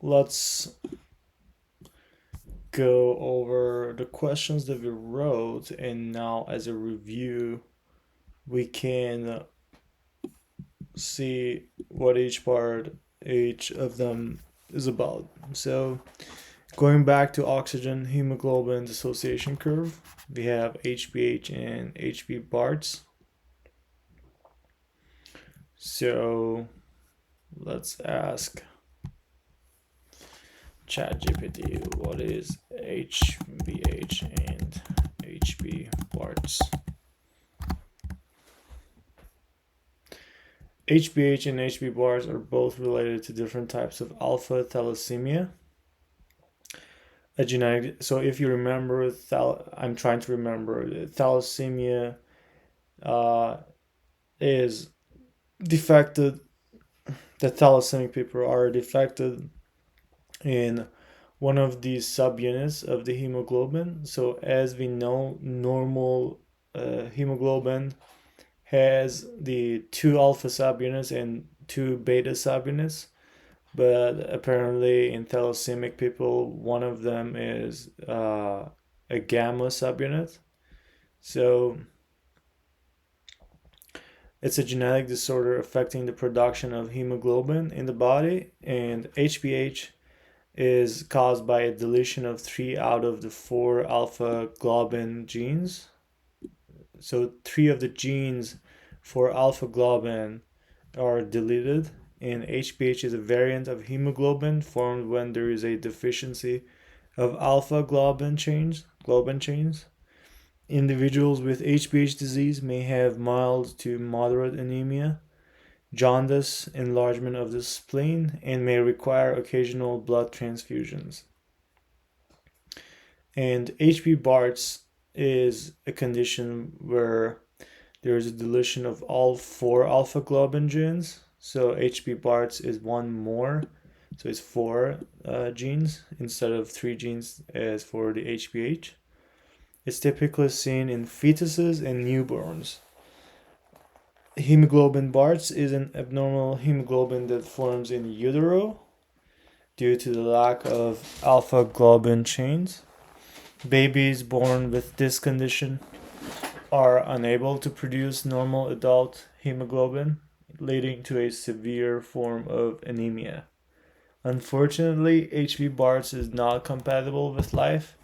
let's go over the questions that we wrote, and now as a review, we can see what each of them is about. So, going back to oxygen hemoglobin dissociation curve, we have HPH and HB BARTs. So, let's ask ChatGPT what is HBH and HB BARTs. HBH and HB bars are both related to different types of alpha thalassemia. A genetic. So if you remember, I'm trying to remember. Thalassemia uh, is defected. The thalassemic people are defected in one of these subunits of the hemoglobin. So as we know, normal hemoglobin has the two alpha subunits and two beta subunits, but apparently in thalassemic people, one of them is a gamma subunit. So it's a genetic disorder affecting the production of hemoglobin in the body, and HPH is caused by a deletion of 3 out of the 4 alpha globin genes. So 3 of the genes for alpha globin are deleted, and HPH is a variant of hemoglobin formed when there is a deficiency of alpha globin chains. Individuals with HPH disease may have mild to moderate anemia, jaundice, enlargement of the spleen, and may require occasional blood transfusions. And HB Bart's is a condition where there is a deletion of all 4 alpha globin genes. So HB Bart's is one more. So it's 4 genes instead of 3 genes as for the HPH. It's typically seen in fetuses and newborns. Hemoglobin Bart's is an abnormal hemoglobin that forms in utero due to the lack of alpha globin chains. Babies born with this condition are unable to produce normal adult hemoglobin, leading to a severe form of anemia. Unfortunately, HB Bart's is not compatible with life,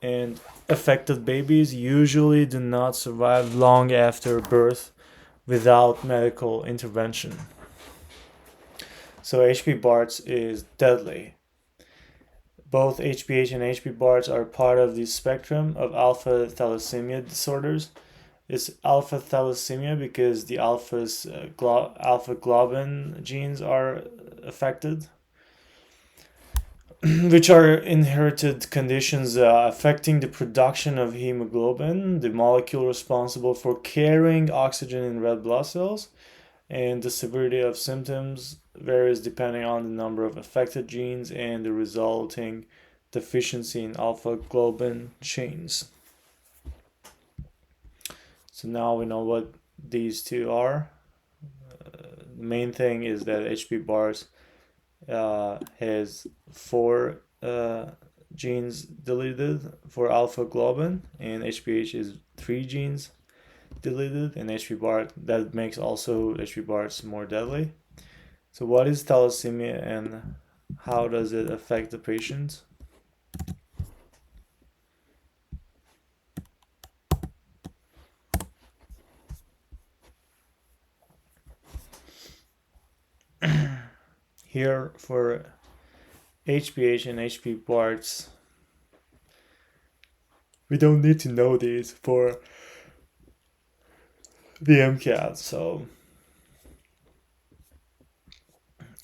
and affected babies usually do not survive long after birth without medical intervention. So HB Bart's is deadly. Both HPH and HB Bart's are part of the spectrum of alpha thalassemia disorders. It's alpha thalassemia because the alpha globin genes are affected, which are inherited conditions affecting the production of hemoglobin, the molecule responsible for carrying oxygen in red blood cells, and the severity of symptoms varies depending on the number of affected genes and the resulting deficiency in alpha globin chains. So now we know what these two are. The main thing is that HB bars has 4 genes deleted for alpha globin, and HPH is 3 genes deleted, and HB bar that makes also HB bars more deadly. So what is thalassemia and how does it affect the patient? Here for HPH and HB bars, we don't need to know these for the MCAT. So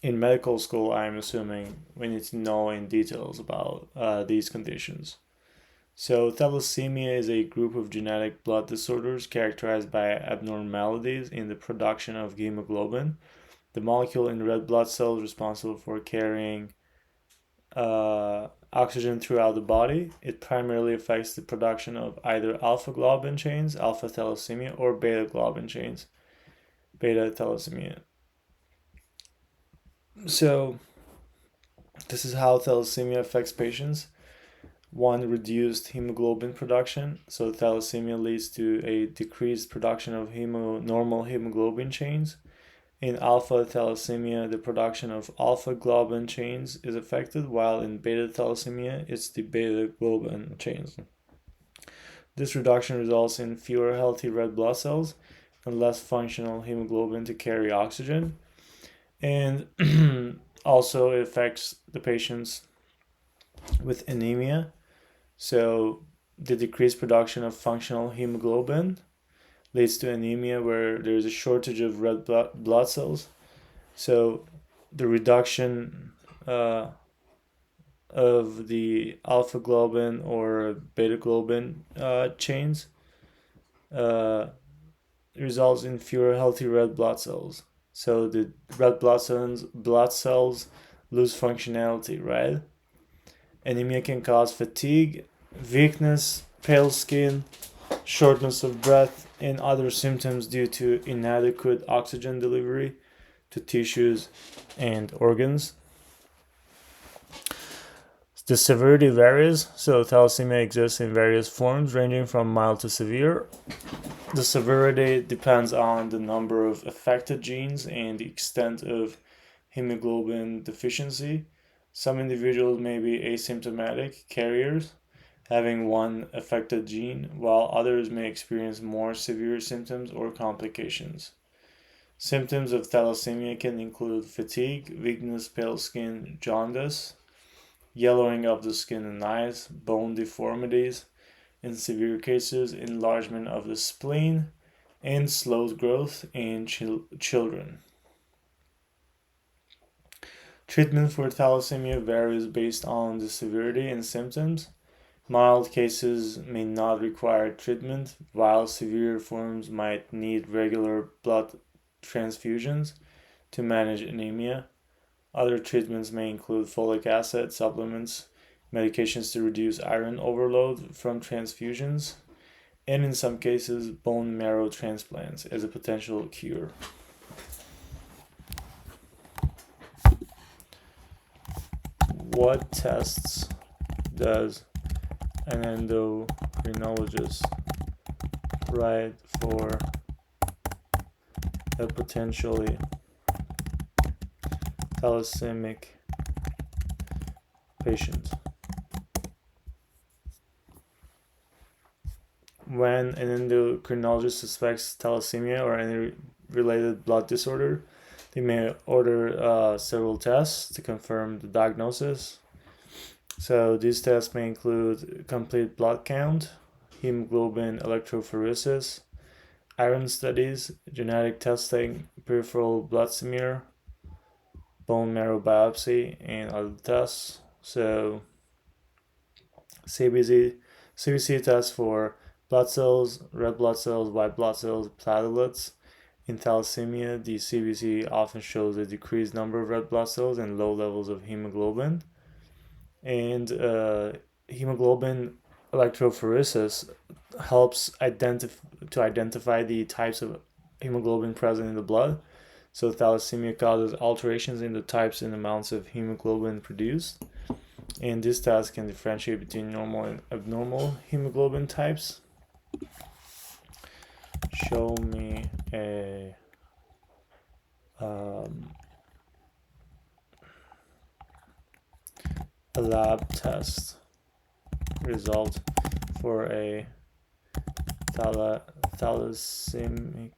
in medical school, I'm assuming we need to know in details about these conditions. So thalassemia is a group of genetic blood disorders characterized by abnormalities in the production of hemoglobin, the molecule in red blood cells responsible for carrying oxygen throughout the body. It primarily affects the production of either alpha globin chains, alpha thalassemia, or beta globin chains, beta thalassemia. So This is how thalassemia affects patients. One, reduced hemoglobin production. So thalassemia leads to a decreased production of normal hemoglobin chains. In alpha thalassemia, the production of alpha globin chains is affected, while in beta thalassemia, it's the beta globin chains. This reduction results in fewer healthy red blood cells and less functional hemoglobin to carry oxygen. And also, it affects the patients with anemia. So, the decreased production of functional hemoglobin leads to anemia, where there's a shortage of red blood cells. So, the reduction of the alpha globin or beta globin chains results in fewer healthy red blood cells. So the red blood cells lose functionality, right? Anemia can cause fatigue, weakness, pale skin, shortness of breath, and other symptoms due to inadequate oxygen delivery to tissues and organs. The severity varies, so thalassemia exists in various forms ranging from mild to severe. The severity depends on the number of affected genes and the extent of hemoglobin deficiency. Some individuals may be asymptomatic carriers, having one affected gene, while others may experience more severe symptoms or complications. Symptoms of thalassemia can include fatigue, weakness, pale skin, jaundice, yellowing of the skin and eyes, bone deformities, in severe cases, enlargement of the spleen, and slowed growth in children. Treatment for thalassemia varies based on the severity and symptoms. Mild cases may not require treatment, while severe forms might need regular blood transfusions to manage anemia. Other treatments may include folic acid supplements, medications to reduce iron overload from transfusions, and in some cases, bone marrow transplants as a potential cure. What tests does an endocrinologist write for a potentially thalassemic patient? When an endocrinologist suspects thalassemia or any related blood disorder, they may order several tests to confirm the diagnosis. So these tests may include complete blood count, hemoglobin electrophoresis, iron studies, genetic testing, peripheral blood smear, bone marrow biopsy, and other tests. So CBC tests for blood cells, red blood cells, white blood cells, platelets. In thalassemia, the CBC often shows a decreased number of red blood cells and low levels of hemoglobin. And hemoglobin electrophoresis helps to identify the types of hemoglobin present in the blood. So thalassemia causes alterations in the types and amounts of hemoglobin produced. And this test can differentiate between normal and abnormal hemoglobin types. Show me a lab test result for a thalassemic.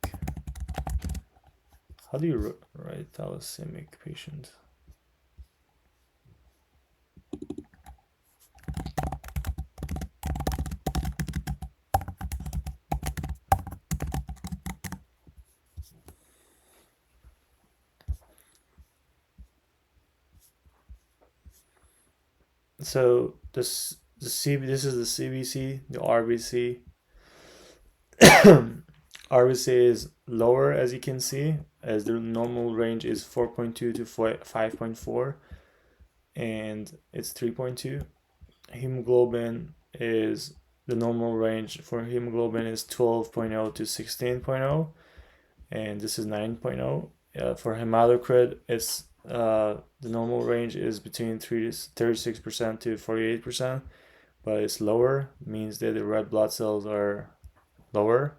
How do you write thalassemic patient? So this is the CBC, the RBC. RBC is lower, as you can see, as the normal range is 4.2 to 5.4, and it's 3.2. Hemoglobin is the normal range for hemoglobin is 12.0 to 16.0, and this is 9.0. For hematocrit, it's the normal range is between 36% to 48%, but it's lower, means that the red blood cells are lower.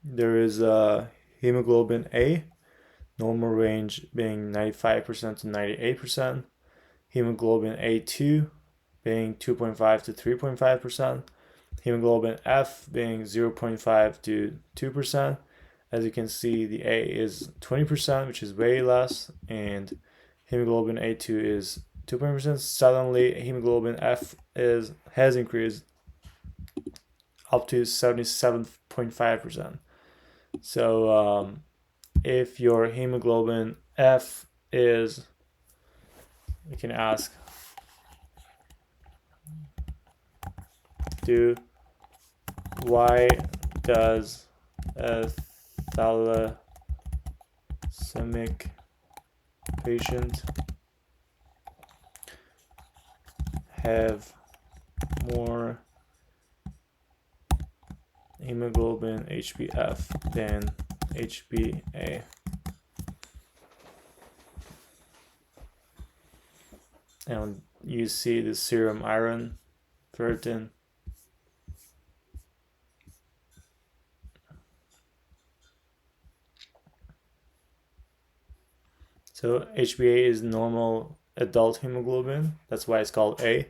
There is hemoglobin A, normal range being 95% to 98%. Hemoglobin A2 being 2.5 to 3.5%. Hemoglobin F being 0.5 to 2%. As you can see, the A is 20%, which is way less, and hemoglobin A2 is 2%. Suddenly, hemoglobin F has increased up to 77.5%. So if your hemoglobin F is, you can ask, why does a thalassaemic patient have more hemoglobin HbF than Hba? And you see the serum iron, ferritin. So Hba is normal adult hemoglobin. That's why it's called A.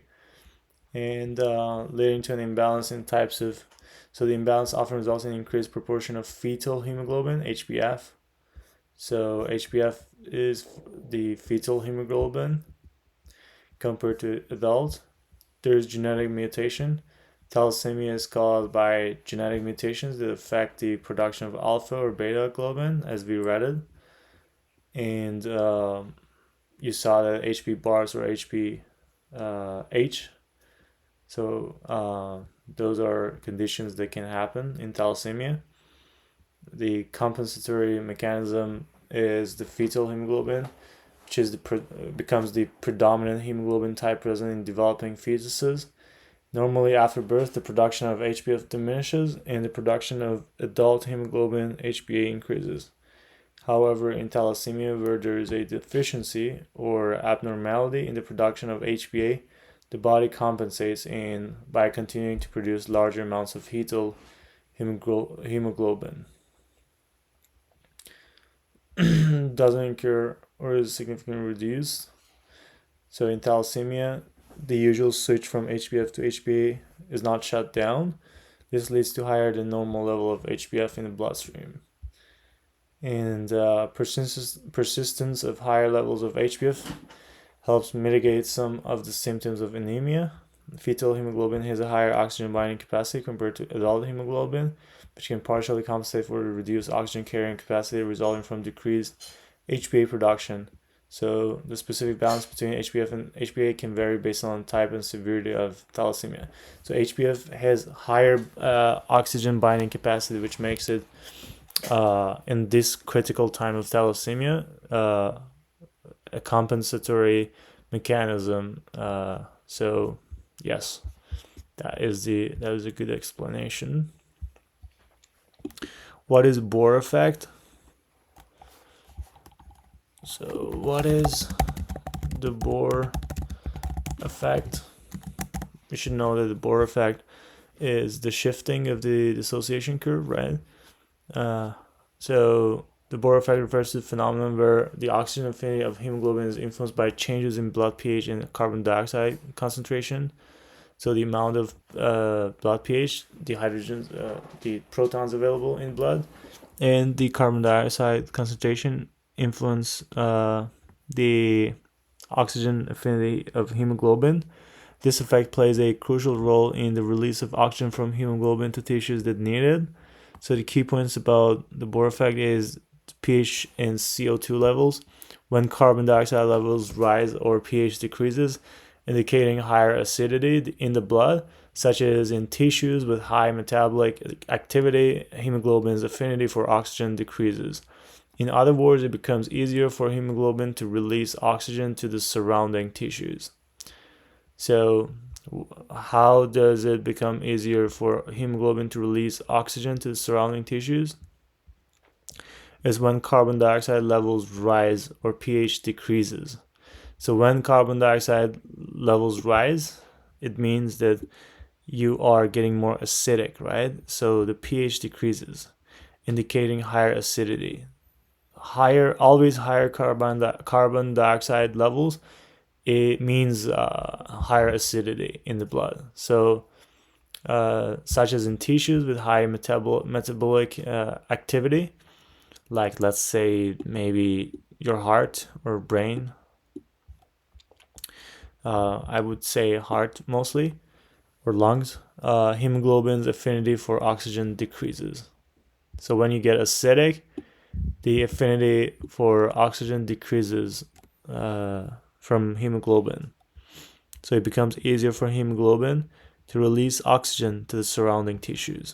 And leading to an imbalance in types of, so the imbalance often results in increased proportion of fetal hemoglobin, HbF. So HbF is the fetal hemoglobin compared to adult. There's genetic mutation. Thalassemia is caused by genetic mutations that affect the production of alpha or beta globin, as we read it. And you saw that HB bars or HB H. So those are conditions that can happen in thalassemia. The compensatory mechanism is the fetal hemoglobin, which is becomes the predominant hemoglobin type present in developing fetuses. Normally, after birth, the production of HbF diminishes and the production of adult hemoglobin Hba increases. However, in thalassemia, where there is a deficiency or abnormality in the production of Hba, the body compensates by continuing to produce larger amounts of fetal hemoglobin. Doesn't occur or is significantly reduced. So in thalassemia, the usual switch from HbF to Hba is not shut down. This leads to higher than normal level of HbF in the bloodstream. And persistence of higher levels of HbF helps mitigate some of the symptoms of anemia. Fetal hemoglobin has a higher oxygen binding capacity compared to adult hemoglobin, which can partially compensate for the reduced oxygen carrying capacity resulting from decreased HbA production. So the specific balance between HbF and HbA can vary based on type and severity of thalassemia. So HbF has higher oxygen binding capacity, which makes it in this critical time of thalassemia a compensatory mechanism. So yes, that is a good explanation. What is Bohr effect? So what is the Bohr effect? We should know that the Bohr effect is the shifting of the dissociation curve, right? So the Bohr effect refers to the phenomenon where the oxygen affinity of hemoglobin is influenced by changes in blood pH and carbon dioxide concentration. So the amount of blood pH, the hydrogens, the protons available in blood, and the carbon dioxide concentration influence the oxygen affinity of hemoglobin. This effect plays a crucial role in the release of oxygen from hemoglobin to tissues that need it. So the key points about the Bohr effect is pH and CO2 levels. When carbon dioxide levels rise or pH decreases, indicating higher acidity in the blood, such as in tissues with high metabolic activity, hemoglobin's affinity for oxygen decreases. In other words, it becomes easier for hemoglobin to release oxygen to the surrounding tissues. So how does it become easier for hemoglobin to release oxygen to the surrounding tissues? is when carbon dioxide levels rise or pH decreases. So when carbon dioxide levels rise, it means that you are getting more acidic, right? So the pH decreases, indicating higher acidity. Always higher carbon dioxide levels, it means higher acidity in the blood. So such as in tissues with high metabolic activity, like let's say maybe your heart or brain. I would say heart mostly, or lungs. Hemoglobin's affinity for oxygen decreases. So when you get acidic, the affinity for oxygen decreases from hemoglobin. So it becomes easier for hemoglobin to release oxygen to the surrounding tissues.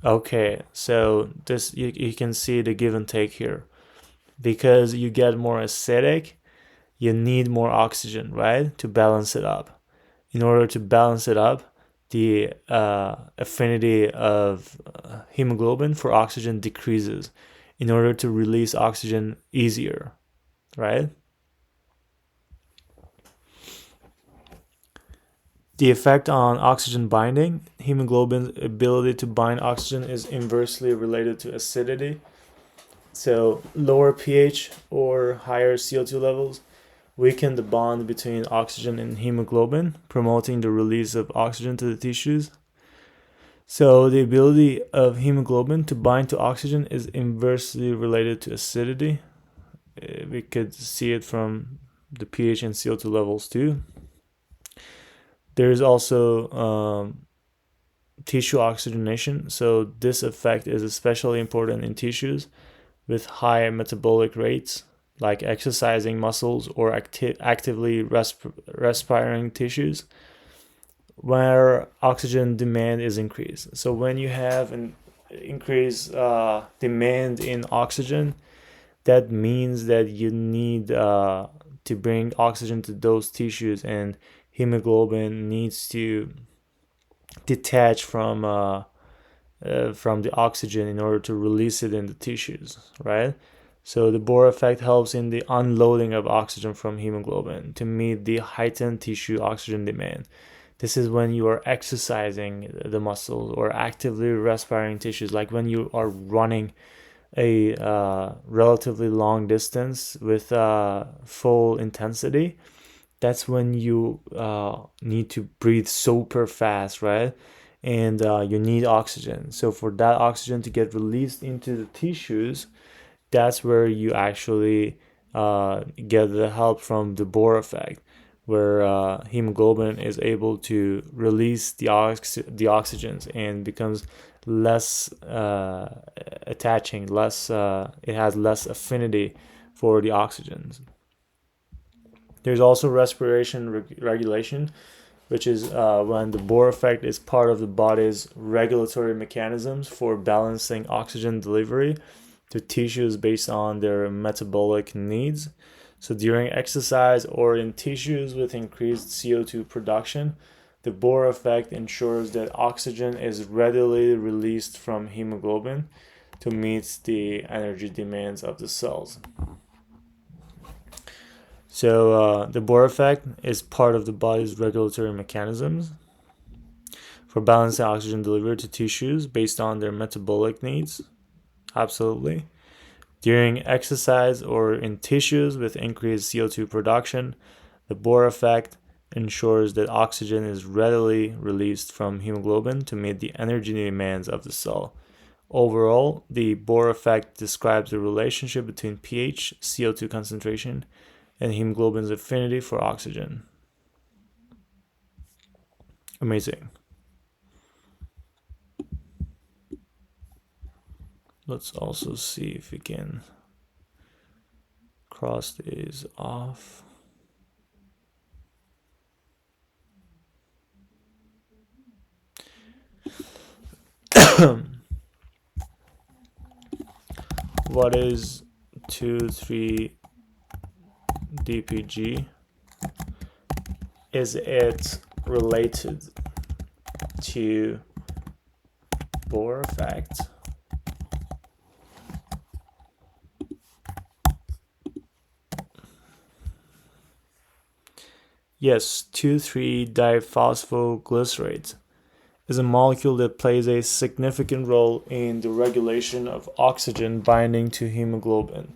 Okay, so this you can see the give and take here. Because you get more acidic, you need more oxygen, right, to balance it up. In order to balance it up, the affinity of hemoglobin for oxygen decreases in order to release oxygen easier, right? The effect on oxygen binding, hemoglobin's ability to bind oxygen is inversely related to acidity. So lower pH or higher CO2 levels weaken the bond between oxygen and hemoglobin, promoting the release of oxygen to the tissues. So the ability of hemoglobin to bind to oxygen is inversely related to acidity. We could see it from the pH and CO2 levels too. There is also tissue oxygenation. So this effect is especially important in tissues with high metabolic rates, like exercising muscles or actively respiring tissues, where oxygen demand is increased. So when you have an increased demand in oxygen, that means that you need to bring oxygen to those tissues, and hemoglobin needs to detach from the oxygen in order to release it in the tissues, right? So the Bohr effect helps in the unloading of oxygen from hemoglobin to meet the heightened tissue oxygen demand. This is when you are exercising the muscles or actively respiring tissues, like when you are running a relatively long distance with full intensity. That's when you need to breathe super fast, right? And you need oxygen. So for that oxygen to get released into the tissues, that's where you actually get the help from the Bohr effect, where hemoglobin is able to release the oxygens and becomes less attaching, less it has less affinity for the oxygens. There's also respiration regulation, which is when the Bohr effect is part of the body's regulatory mechanisms for balancing oxygen delivery to tissues based on their metabolic needs. So during exercise or in tissues with increased CO2 production, the Bohr effect ensures that oxygen is readily released from hemoglobin to meet the energy demands of the cells. So the Bohr effect is part of the body's regulatory mechanisms for balancing oxygen delivery to tissues based on their metabolic needs. Absolutely. During exercise or in tissues with increased CO2 production, the Bohr effect ensures that oxygen is readily released from hemoglobin to meet the energy demands of the cell. Overall, the Bohr effect describes the relationship between pH, CO2 concentration, and hemoglobin's affinity for oxygen. Amazing. Let's also see if we can cross these off. What is 2,3 DPG? Is it related to Bohr effect? Yes, 2,3-diphosphoglycerate is a molecule that plays a significant role in the regulation of oxygen binding to hemoglobin,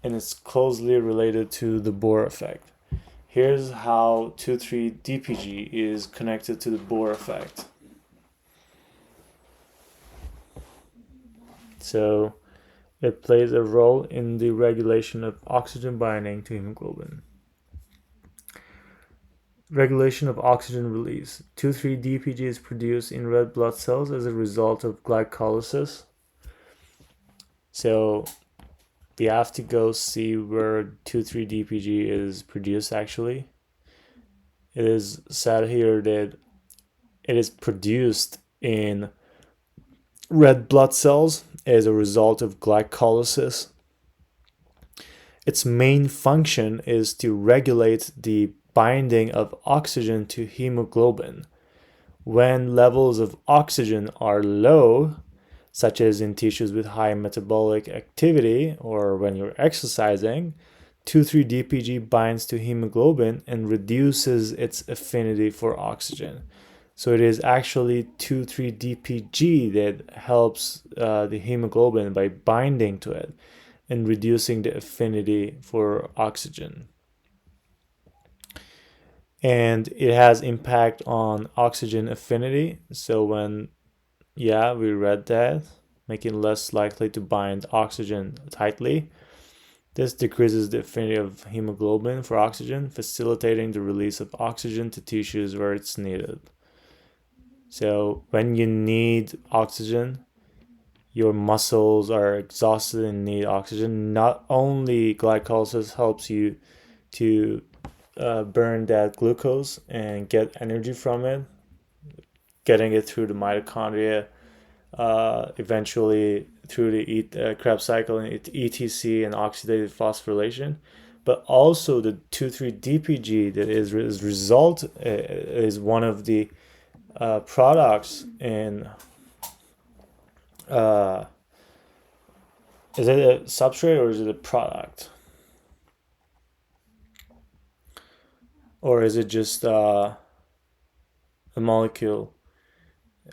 and it's closely related to the Bohr effect. Here's how 2,3-DPG is connected to the Bohr effect. So it plays a role in the regulation of oxygen binding to hemoglobin. Regulation of oxygen release. 2,3-DPG is produced in red blood cells as a result of glycolysis. So you have to go see where 2,3-DPG is produced actually. It is said here that it is produced in red blood cells as a result of glycolysis. Its main function is to regulate the binding of oxygen to hemoglobin. When levels of oxygen are low, such as in tissues with high metabolic activity or when you're exercising, 2,3-DPG binds to hemoglobin and reduces its affinity for oxygen. So it is actually 2,3-DPG that helps the hemoglobin by binding to it and reducing the affinity for oxygen. And it has impact on oxygen affinity. So when, yeah, we read that, making less likely to bind oxygen tightly. This decreases the affinity of hemoglobin for oxygen, facilitating the release of oxygen to tissues where it's needed. So when you need oxygen, your muscles are exhausted and need oxygen. Not only glycolysis helps you to burn that glucose and get energy from it, getting it through the mitochondria, eventually through the Krebs cycle and ETC and oxidative phosphorylation, but also the 2,3-DPG that is result is one of the products in is it a substrate or is it a product? Or is it just a molecule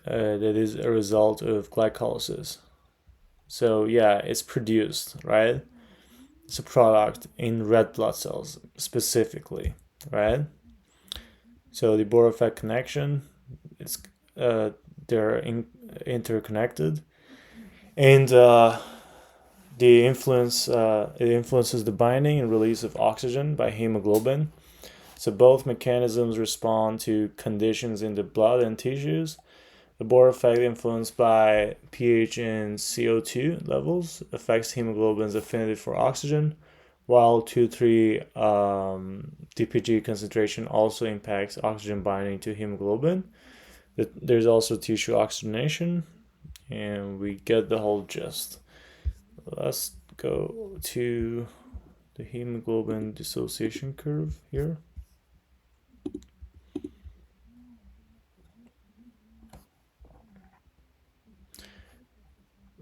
that is a result of glycolysis? So yeah, it's produced, right? It's a product in red blood cells specifically, right? So the Bohr effect connection, it's they're interconnected, and the influence it influences the binding and release of oxygen by hemoglobin. So both mechanisms respond to conditions in the blood and tissues. The Bohr effect, influenced by pH and CO2 levels, affects hemoglobin's affinity for oxygen, while 2,3-DPG concentration also impacts oxygen binding to hemoglobin. There's also tissue oxygenation, and we get the whole gist. Let's go to the hemoglobin dissociation curve here.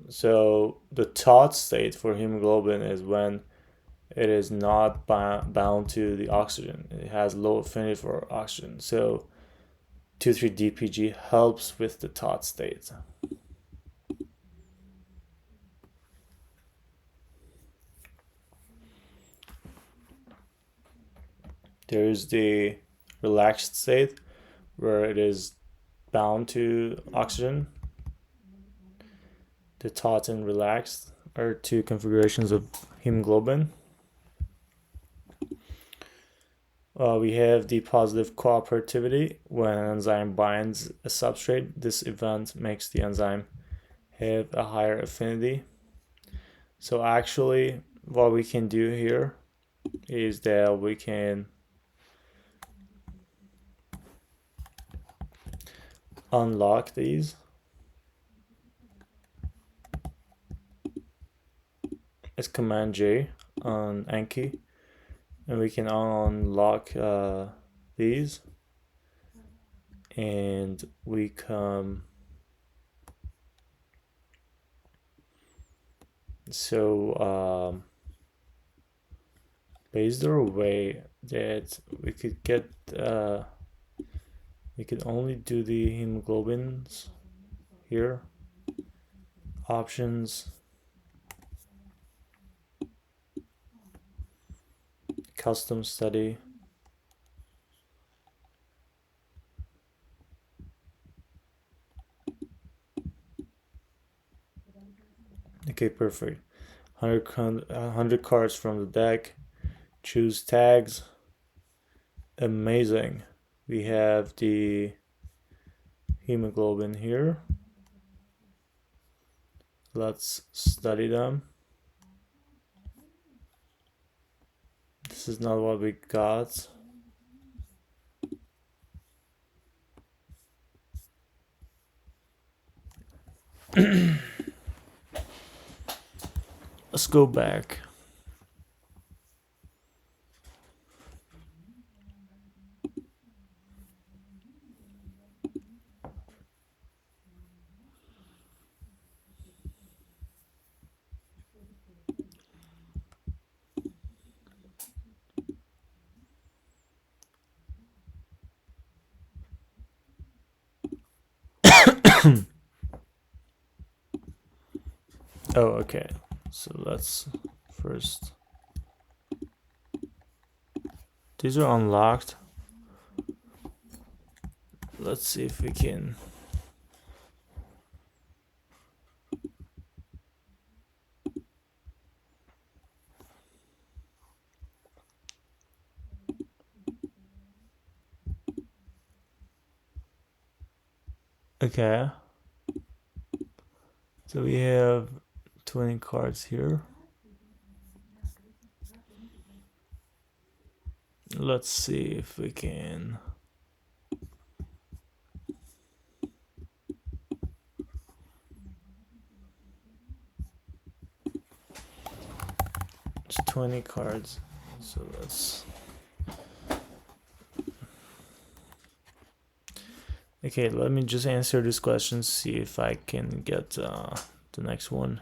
So the taut state for hemoglobin is when it is not bound to the oxygen. It has low affinity for oxygen. So 2,3-DPG helps with the taut state. There's the relaxed state where it is bound to oxygen. The taut and relaxed are two configurations of hemoglobin. We have the positive cooperativity. When an enzyme binds a substrate, this event makes the enzyme have a higher affinity. So actually, what we can do here is that we can unlock these. It's Command J on Anki, and we can unlock these, and we come. So But is there a way that we could get we could only do the hemoglobins here? Options, custom study. Okay, perfect. 100 cards from the deck. Choose tags. Amazing. We have the hemoglobin here. Let's study them. This is not what we got. Let's go back. Oh, okay. So let's first. These are unlocked. Let's see if we can. Okay. So we have 20 cards here. Let's see if we can. It's 20 cards. So let's. Okay, let me just answer this question, see if I can get the next one.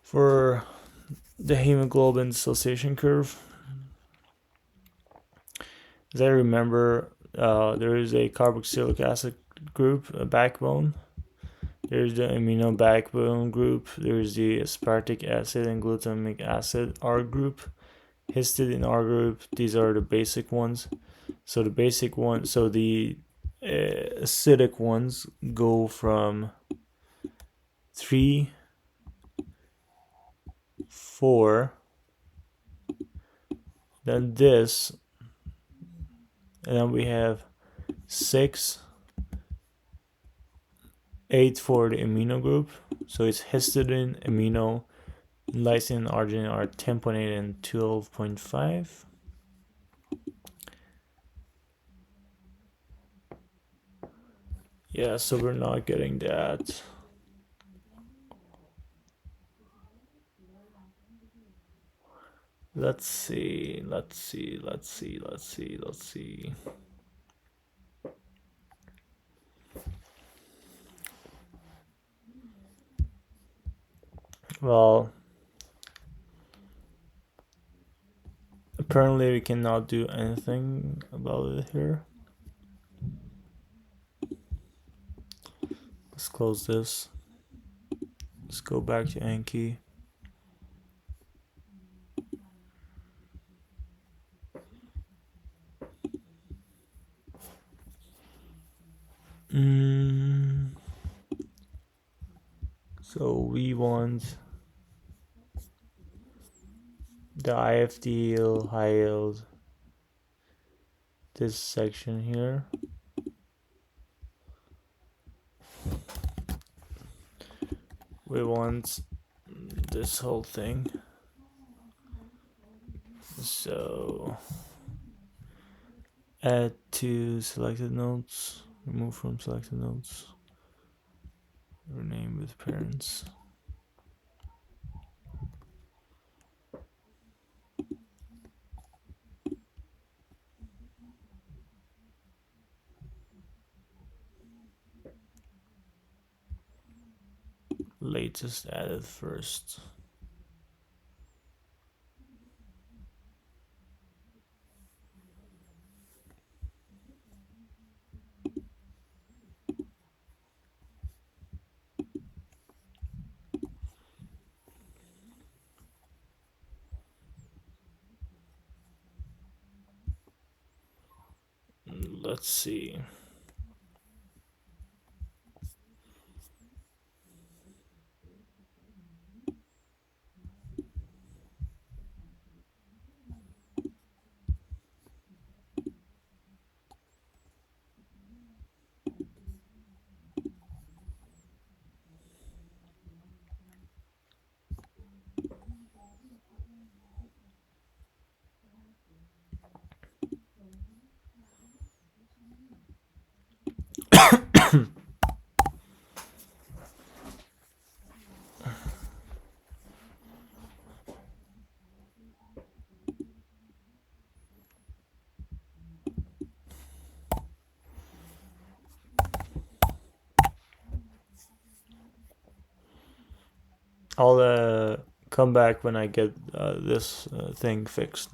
For the hemoglobin dissociation curve, as I remember, there is a carboxylic acid group, a backbone. There's the amino backbone group. There's the aspartic acid and glutamic acid R group. Histidine R group. These are the basic ones. So the basic one, so the acidic ones go from 3, 4, then this, and then we have 6, 8 for the amino group. So it's histidine, amino, lysine, and arginine are 10.8 and 12.5. Yeah, so we're not getting that. Let's see. Well, apparently we cannot do anything about it here. Let's close this. Let's go back to Anki. So we want the IFD high yield, this section here. We want this whole thing. So add to selected notes, remove from selected notes, rename with parents. Latest added first. let's see. I'll come back when I get this thing fixed.